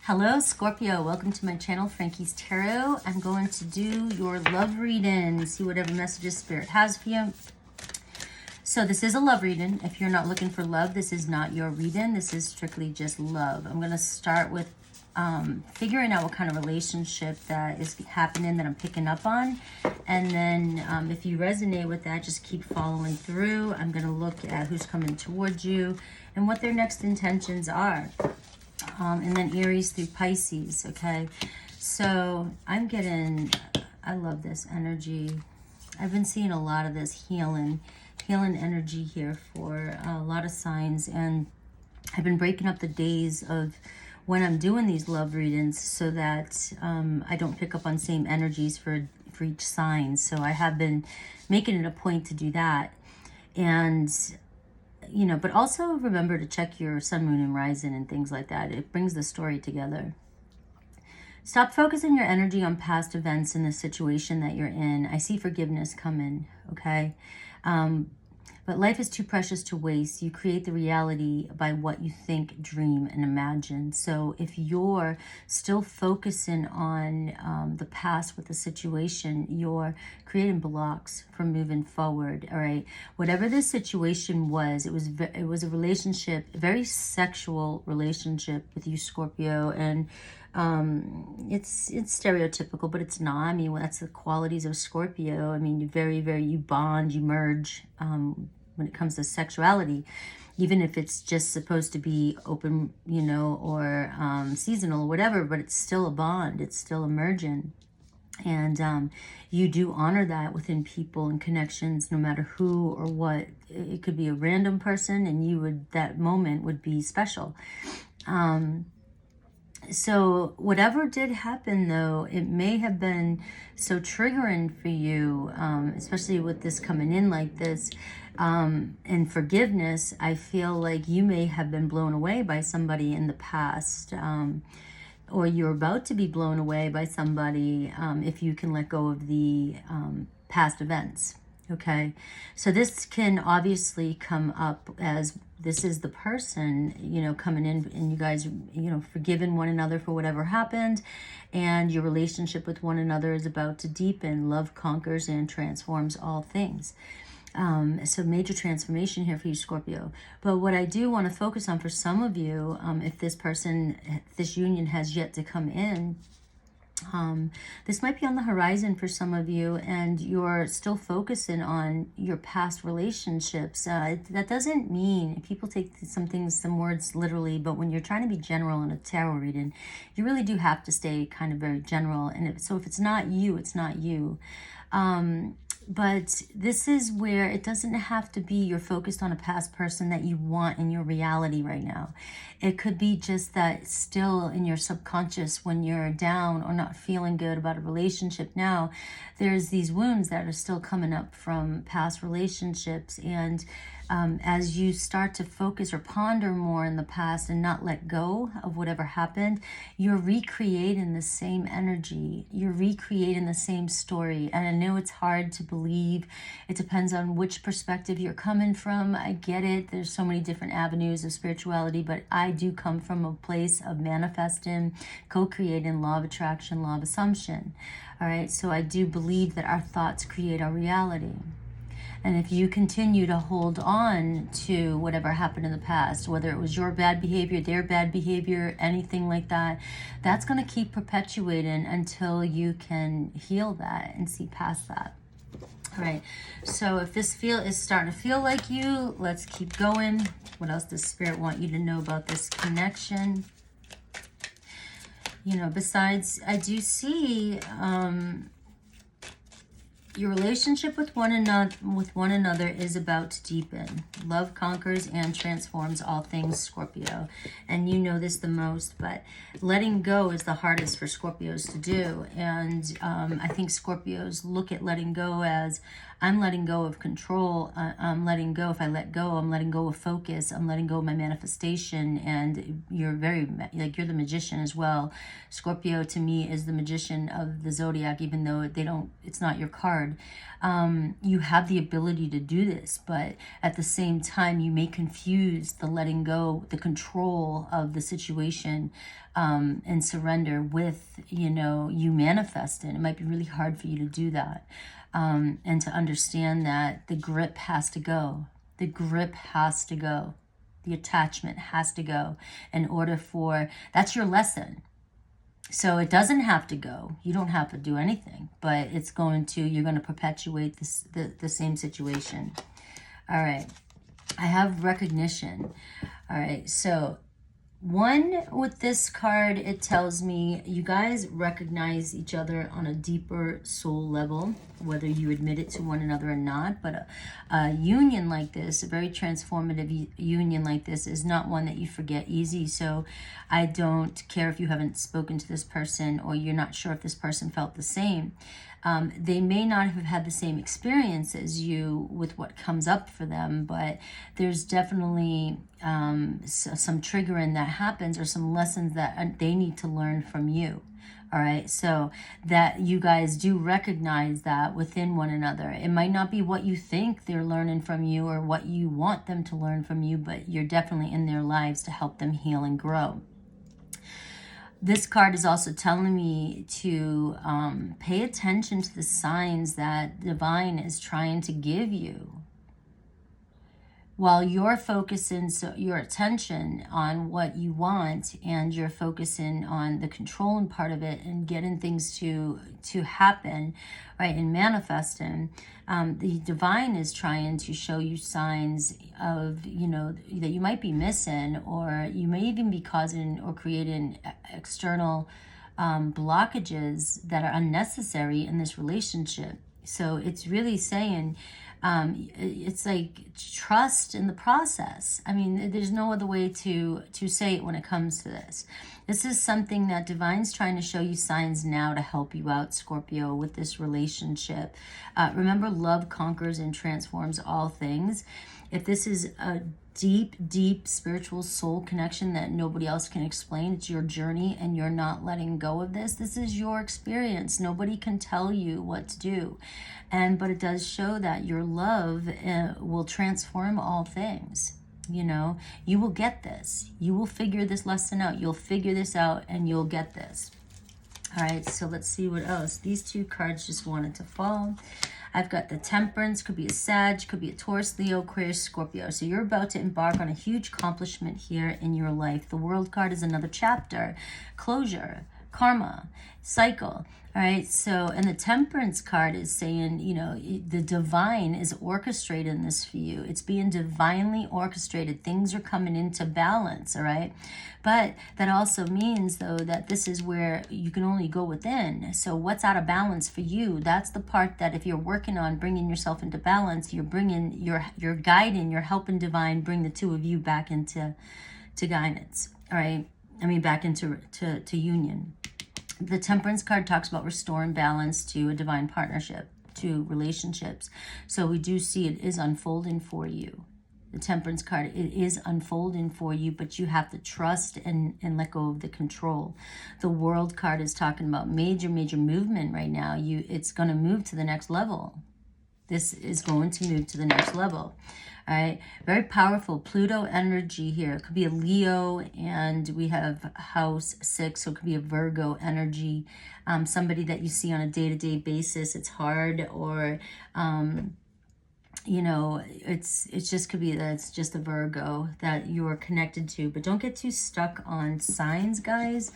Hello Scorpio, welcome to my channel, Frankie's Tarot. I'm going to do your love reading, see whatever messages Spirit has for you. So this is a love reading. If you're not looking for love, this is not your reading. This is strictly just love. I'm going to start with figuring out what kind of relationship that is happening that I'm picking up on. And then if you resonate with that, just keep following through. I'm going to look at who's coming towards you and what their next intentions are. And then Aries through Pisces, okay? So I'm getting, I love this energy. I've been seeing a lot of this healing energy here for a lot of signs. And I've been breaking up the days of when I'm doing these love readings so that I don't pick up on same energies for each sign. So I have been making it a point to do that. And you know, but also remember to check your sun, moon, and rising and things like that. It brings the story together. Stop focusing your energy on past events in the situation that you're in. I see forgiveness coming, okay? But life is too precious to waste. You create the reality by what you think, dream, and imagine. So if you're still focusing on the past with the situation, you're creating blocks from moving forward, all right? Whatever this situation was, it was a relationship, a very sexual relationship with you, Scorpio, and it's stereotypical, but it's not. I mean, that's the qualities of Scorpio. I mean, you bond, you merge, when it comes to sexuality, even if it's just supposed to be open, you know, or seasonal or whatever, but it's still a bond, it's still emergent. And you do honor that within people and connections, no matter who or what. It could be a random person and that moment would be special. So whatever did happen, though, it may have been so triggering for you, especially with this coming in like this, and forgiveness. I feel like you may have been blown away by somebody in the past, or you're about to be blown away by somebody if you can let go of the past events. Okay, so this can obviously come up as this is the person, you know, coming in and you guys, you know, forgiving one another for whatever happened, and your relationship with one another is about to deepen. Love conquers and transforms all things. So major transformation here for you, Scorpio. But what I do want to focus on for some of you, if this union has yet to come in, this might be on the horizon for some of you, and you're still focusing on your past relationships. That doesn't mean, people take some words literally, but when you're trying to be general in a tarot reading, you really do have to stay kind of very general. And so if it's not you, it's not you. But this is where it doesn't have to be you're focused on a past person that you want in your reality right now. It could be just that still in your subconscious, when you're down or not feeling good about a relationship now, there's these wounds that are still coming up from past relationships. And as you start to focus or ponder more in the past and not let go of whatever happened, you're recreating the same energy. You're recreating the same story. And I know it's hard to believe. It depends on which perspective you're coming from. I get it. There's so many different avenues of spirituality, but I do come from a place of manifesting, co-creating, law of attraction, law of assumption. All right. So I do believe that our thoughts create our reality. And if you continue to hold on to whatever happened in the past, whether it was your bad behavior, their bad behavior, anything like that, that's going to keep perpetuating until you can heal that and see past that. All right. So if this is starting to feel like you, let's keep going. What else does Spirit want you to know about this connection? You know, besides, I do see your relationship with one another is about to deepen. Love conquers and transforms all things, Scorpio. And you know this the most, but letting go is the hardest for Scorpios to do. And I think Scorpios look at letting go as I'm letting go of control. I'm letting go. If I let go, I'm letting go of focus. I'm letting go of my manifestation. And you're very, like, you're the magician as well. Scorpio to me is the magician of the zodiac, even though it's not your card. You have the ability to do this, but at the same time, you may confuse the letting go, the control of the situation, and surrender with, you manifesting. It might be really hard for you to do that. And to understand that the grip has to go. The grip has to go. The attachment has to go in order for, that's your lesson. So it doesn't have to go. You don't have to do anything, but you're going to perpetuate the same situation. All right. I have recognition. All right. So with this card, it tells me you guys recognize each other on a deeper soul level, whether you admit it to one another or not. But a union like this, a very transformative union like this, is not one that you forget easy. So I don't care if you haven't spoken to this person or you're not sure if this person felt the same. They may not have had the same experience as you with what comes up for them, but there's definitely some triggering that happens, or some lessons that they need to learn from you. All right, so that you guys do recognize that within one another. It might not be what you think they're learning from you or what you want them to learn from you, but you're definitely in their lives to help them heal and grow. This card is also telling me to pay attention to the signs that divine is trying to give you. While you're focusing your attention on what you want, and you're focusing on the controlling part of it and getting things to happen, right, and manifesting, the divine is trying to show you signs of, that you might be missing, or you may even be causing or creating external blockages that are unnecessary in this relationship. So it's really saying, it's like trust in the process. I mean, there's no other way to say it when it comes to this. This is something that divine's trying to show you signs now to help you out, Scorpio, with this relationship. Remember, love conquers and transforms all things. If this is a deep spiritual soul connection that nobody else can explain, it's your journey and you're not letting go of this. This is your experience. Nobody can tell you what to do. But it does show that your love will transform all things. You will get this. You will figure this lesson out. You'll figure this out and you'll get this. All right, so let's see what else. These two cards just wanted to fall. I've got the Temperance, could be a Sag, could be a Taurus, Leo, Aquarius, Scorpio. So you're about to embark on a huge accomplishment here in your life. The World card is another chapter, closure, karma, cycle. All right, so, and the Temperance card is saying, the divine is orchestrating this for you. It's being divinely orchestrated. Things are coming into balance, all right? But that also means, though, that this is where you can only go within. So what's out of balance for you? That's the part that if you're working on bringing yourself into balance, you're bringing, you're guiding, you're helping divine bring the two of you back into guidance, all right? I mean, back into to union. The Temperance card talks about restoring balance to a divine partnership, to relationships. So we do see it is unfolding for you. The Temperance card, it is unfolding for you, but you have to trust and let go of the control. The World card is talking about major movement right now. It's going to move to the next level. This is going to move to the next level. All right, very powerful Pluto energy here. It could be a Leo, and we have house 6, so it could be a Virgo energy. Somebody that you see on a day-to-day basis. It's hard, or it's just could be that it's just a Virgo that you're connected to. But don't get too stuck on signs, guys,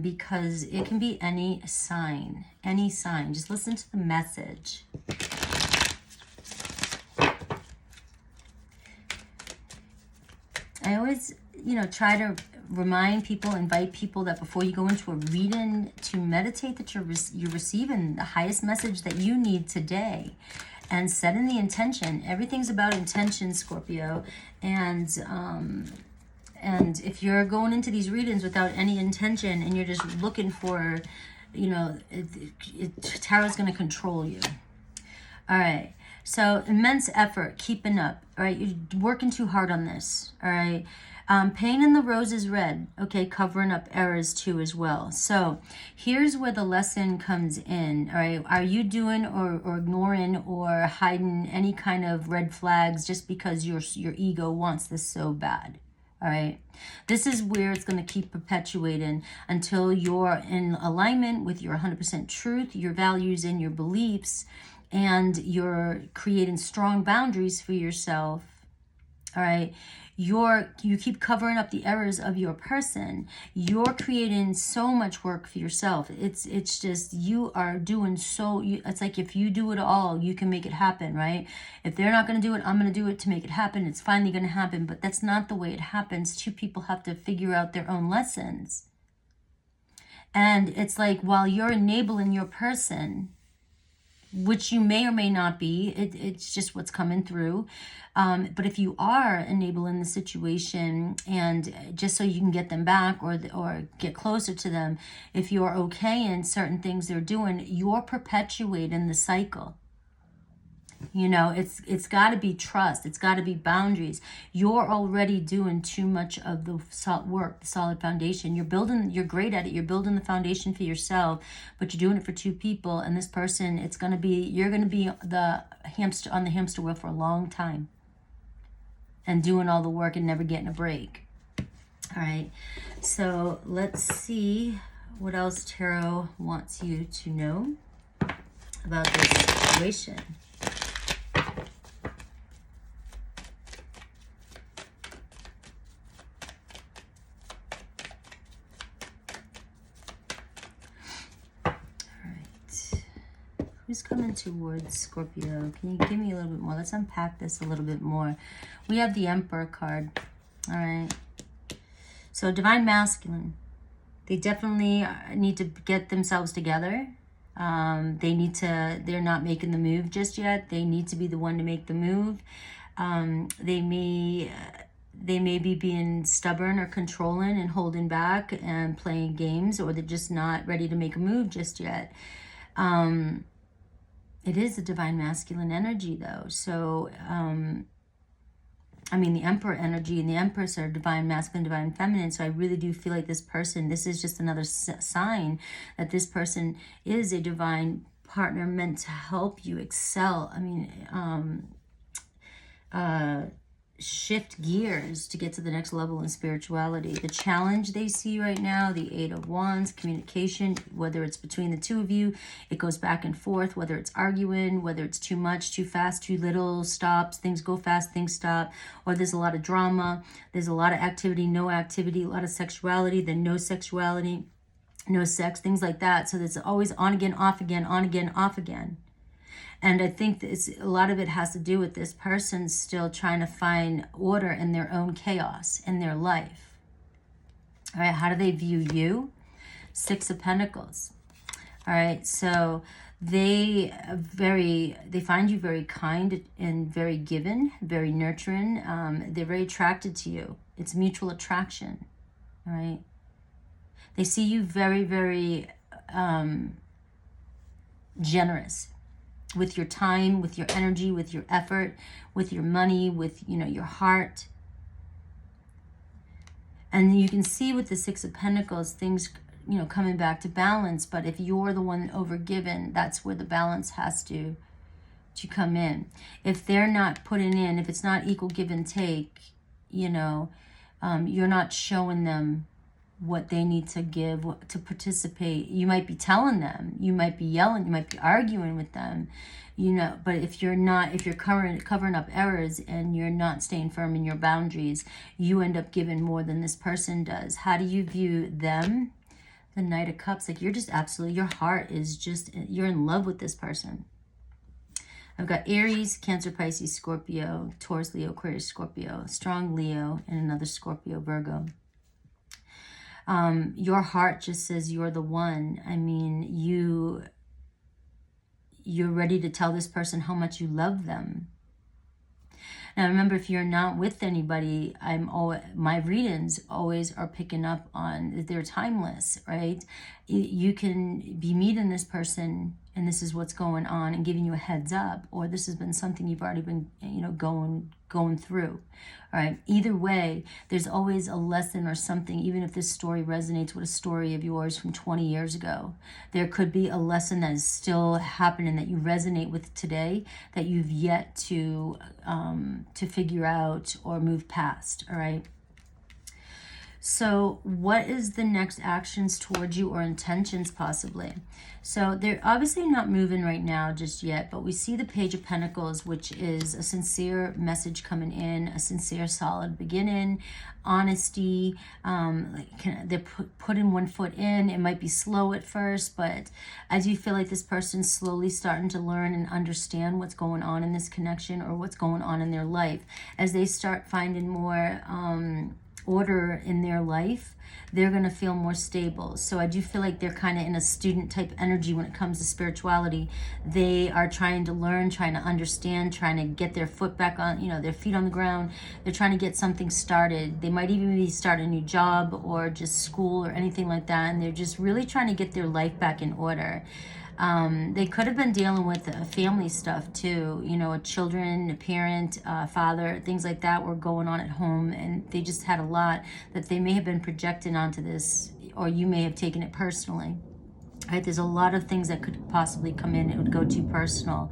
because it can be any sign. Just listen to the message. I always, try to remind people, invite people that before you go into a reading, to meditate that you're receiving the highest message that you need today, and setting the intention. Everything's about intention, Scorpio. And if you're going into these readings without any intention and you're just looking for, tarot's going to control you. All right. So immense effort, keeping up. All right. You're working too hard on this. All right. Pain in the rose is red. Okay. Covering up errors too as well. So here's where the lesson comes in. All right. Are you doing or ignoring or hiding any kind of red flags just because your ego wants this so bad? All right. This is where it's going to keep perpetuating until you're in alignment with your 100% truth, your values, and your beliefs, and you're creating strong boundaries for yourself. All right. You keep covering up the errors of your person. You're creating so much work for yourself. It's just, you are doing it's like if you do it all, you can make it happen, right? If they're not going to do it, I'm going to do it to make it happen. It's finally going to happen, but that's not the way it happens. Two people have to figure out their own lessons. And it's like, while you're enabling your person, which you may or may not be, it's just what's coming through. But if you are enabling the situation, and just so you can get them back or get closer to them, if you're okay in certain things they're doing, you're perpetuating the cycle. You know, it's got to be trust. It's got to be boundaries. You're already doing too much of the work, the solid foundation. You're great at it. You're building the foundation for yourself, but you're doing it for two people. And this person, you're going to be on the hamster wheel for a long time and doing all the work and never getting a break. All right. So let's see what else Tarot wants you to know about this situation. Who's coming towards Scorpio? Can you give me a little bit more? Let's unpack this a little bit more. We have the Emperor card. All right. So Divine Masculine. They definitely need to get themselves together. They're not making the move just yet. They need to be the one to make the move. They may be being stubborn or controlling and holding back and playing games, or they're just not ready to make a move just yet. It is a divine masculine energy, though. So, I mean, the Emperor energy and the Empress are divine masculine, divine feminine. So I really do feel like this is just another sign that this person is a divine partner meant to help you excel. I mean, shift gears to get to the next level in spirituality. The challenge they see right now, the Eight of Wands, communication, whether it's between the two of you, it goes back and forth, whether it's arguing, whether it's too much, too fast, too little, stops, things go fast, things stop, or there's a lot of drama, there's a lot of activity, no activity, a lot of sexuality, then no sexuality, no sex, things like that. So there's always on again, off again, on again, off again. And I think a lot of it has to do with this person still trying to find order in their own chaos in their life. All right, how do they view you? Six of Pentacles. All right, so they find you very kind and very giving, very nurturing. They're very attracted to you. It's mutual attraction. All right. They see you very, very generous with your time, with your energy, with your effort, with your money, with, your heart. And you can see with the Six of Pentacles, things, coming back to balance. But if you're the one overgiven, that's where the balance has to come in. If they're not putting in, if it's not equal give and take, you're not showing them what they need to give to participate. You might be telling them, you might be yelling, you might be arguing with them, but if you're covering up errors and you're not staying firm in your boundaries, you end up giving more than this person does. How do you view them? The Knight of Cups, like you're just absolutely, your heart is just, you're in love with this person. I've got Aries, Cancer, Pisces, Scorpio, Taurus, Leo, Aquarius, Scorpio, strong Leo, and another Scorpio, Virgo. Your heart just says you're the one. I mean, you're ready to tell this person how much you love them. Now, remember, if you're not with anybody, my readings always are picking up on, they're timeless, right? You can be meeting this person and this is what's going on, and giving you a heads up, or this has been something you've already been, going through. All right. Either way, there's always a lesson or something. Even if this story resonates with a story of yours from 20 years ago, there could be a lesson that is still happening that you resonate with today that you've yet to figure out or move past. All right. So what is the next actions towards you or intentions possibly? So they're obviously not moving right now just yet, but we see the Page of Pentacles, which is a sincere message coming in, a sincere, solid beginning, honesty. They're putting one foot in. It might be slow at first, but I do feel like this person's slowly starting to learn and understand what's going on in this connection or what's going on in their life. As they start finding more order in their life, they're going to feel more stable. So I do feel like they're kind of in a student type energy when it comes to spirituality. They are trying to learn, trying to understand, trying to get their foot back on, their feet on the ground. They're trying to get something started. They might even be starting a new job or just school or anything like that. And they're just really trying to get their life back in order. They could have been dealing with family stuff too, a children, a parent, father, things like that were going on at home, and they just had a lot that they may have been projecting onto this, or you may have taken it personally. Right? There's a lot of things that could possibly come in. It would go too personal.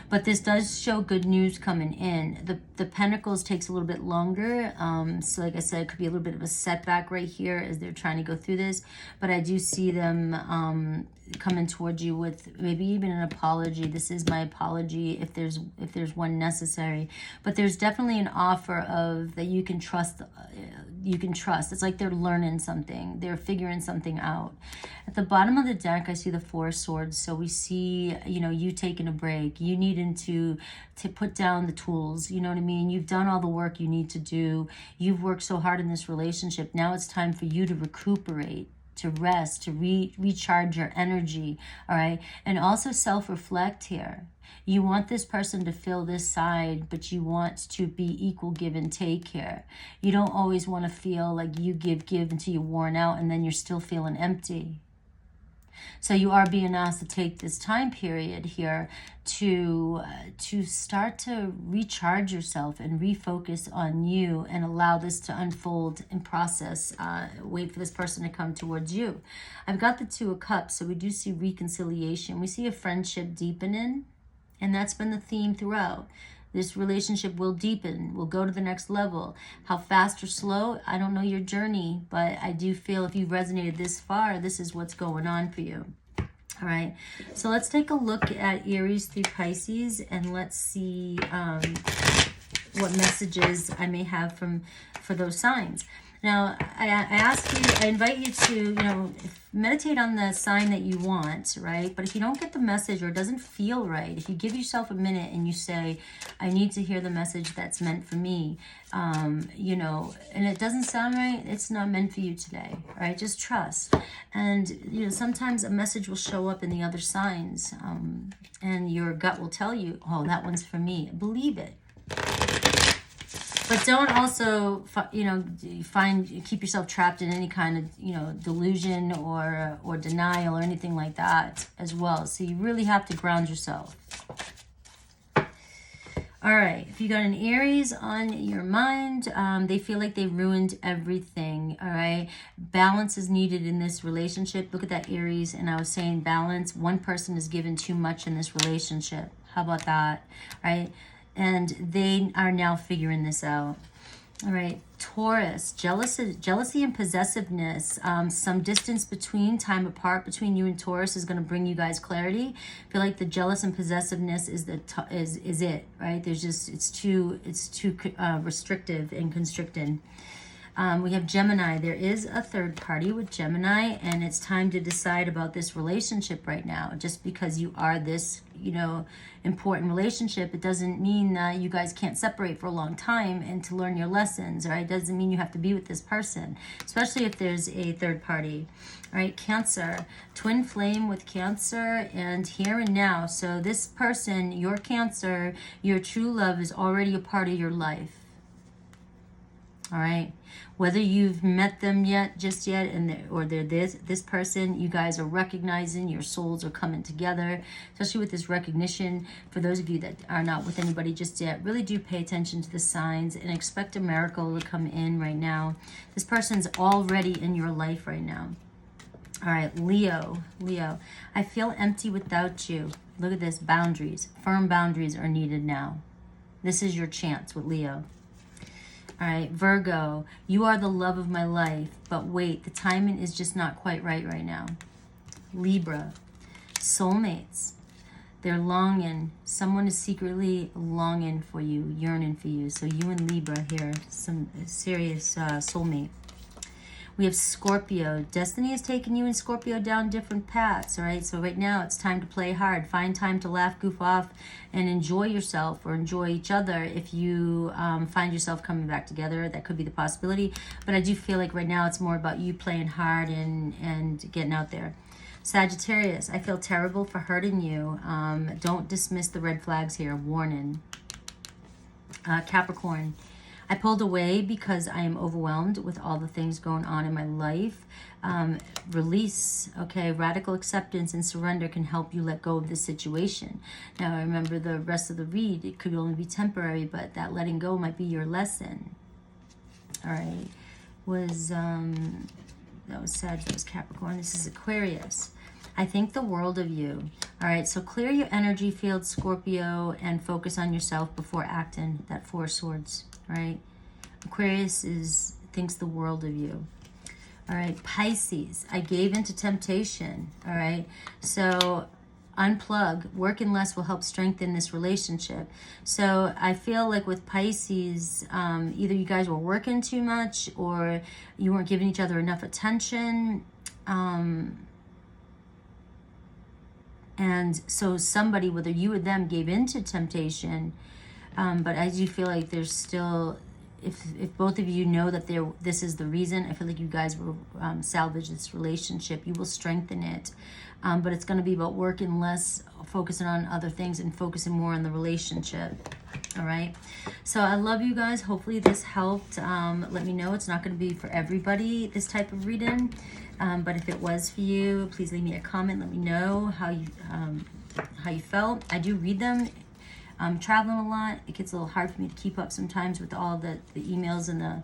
But this does show good news coming in. The Pentacles takes a little bit longer. So like I said, it could be a little bit of a setback right here as they're trying to go through this. But I do see them coming towards you with maybe even an apology. This is my apology if there's one necessary. But there's definitely an offer of that you can trust. It's like they're learning something. They're figuring something out. At the bottom of the deck, I see the Four of Swords. So we see, you taking a break. You needing to put down the tools. You know what I mean? You've done all the work you need to do. You've worked so hard in this relationship. Now it's time for you to recuperate, to rest, to recharge your energy. All right. And also self-reflect here. You want this person to fill this side, but you want to be equal give and take here. You don't always want to feel like you give until you're worn out and then you're still feeling empty. So you are being asked to take this time period here to start to recharge yourself and refocus on you and allow this to unfold and process. Wait for this person to come towards you. I've got the Two of Cups, so we do see reconciliation. We see a friendship deepening, and that's been the theme throughout. This relationship will deepen, will go to the next level. How fast or slow, I don't know your journey, but I do feel if you've resonated this far, this is what's going on for you. All right, so let's take a look at Aries through Pisces, and let's see what messages I may have for those signs. Now, I invite you to, meditate on the sign that you want, right? But if you don't get the message or it doesn't feel right, if you give yourself a minute and you say, I need to hear the message that's meant for me, and it doesn't sound right, it's not meant for you today, right? Just trust. And, sometimes a message will show up in the other signs, and your gut will tell you, oh, that one's for me. Believe it. But don't also, keep yourself trapped in any kind of, delusion or denial or anything like that as well. So you really have to ground yourself. All right, if you got an Aries on your mind, they feel like they ruined everything, all right? Balance is needed in this relationship. Look at that Aries, and I was saying balance. One person is given too much in this relationship. How about that, right? And they are now figuring this out. All right, Taurus, jealousy and possessiveness. Some distance time apart between you and Taurus is going to bring you guys clarity. I feel like the jealous and possessiveness is it, right? It's too restrictive and constricting. We have Gemini. There is a third party with Gemini, and it's time to decide about this relationship right now. Just because you are this, important relationship, it doesn't mean that you guys can't separate for a long time and to learn your lessons, right? It doesn't mean you have to be with this person, especially if there's a third party. All right, Cancer, twin flame with Cancer and here and now. So this person, your Cancer, your true love is already a part of your life. All right, whether you've met them just yet, or they're this person, you guys are recognizing, your souls are coming together, especially with this recognition. For those of you that are not with anybody just yet, really do pay attention to the signs and expect a miracle to come in right now. This person's already in your life right now. All right, Leo, I feel empty without you. Look at this, boundaries, firm boundaries are needed now. This is your chance with Leo. All right, Virgo, you are the love of my life, but wait, the timing is just not quite right now. Libra, soulmates, they're longing. Someone is secretly longing for you, yearning for you. So you and Libra here, some serious soulmate. We have Scorpio. Destiny has taken you and Scorpio down different paths, all right? So right now it's time to play hard. Find time to laugh, goof off, and enjoy yourself or enjoy each other. If you find yourself coming back together, that could be the possibility. But I do feel like right now it's more about you playing hard and getting out there. Sagittarius, I feel terrible for hurting you. Don't dismiss the red flags here. Warning. Capricorn, I pulled away because I am overwhelmed with all the things going on in my life. Release, okay, radical acceptance and surrender can help you let go of this situation. Now, remember the rest of the read, it could only be temporary, but that letting go might be your lesson. All right, that was Sag, that was Capricorn. This is Aquarius. I think the world of you. All right, so clear your energy field, Scorpio, and focus on yourself before acting. That Four of Swords, right? Aquarius thinks the world of you. All right, Pisces, I gave into temptation. All right, so unplug. Working less will help strengthen this relationship. So I feel like with Pisces, either you guys were working too much or you weren't giving each other enough attention. And so somebody, whether you or them, gave into temptation. But I do feel like there's still, if both of you know that this is the reason, I feel like you guys will salvage this relationship. You will strengthen it. But it's going to be about working less, focusing on other things, and focusing more on the relationship. All right. So I love you guys. Hopefully this helped. Let me know. It's not going to be for everybody, this type of reading. But if it was for you, please leave me a comment. Let me know how you felt. I do read them. I'm traveling a lot. It gets a little hard for me to keep up sometimes with all the emails and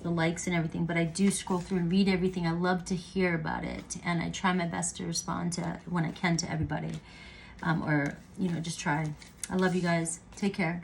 the likes and everything. But I do scroll through and read everything. I love to hear about it. And I try my best to respond to when I can to everybody. Or, just try. I love you guys. Take care.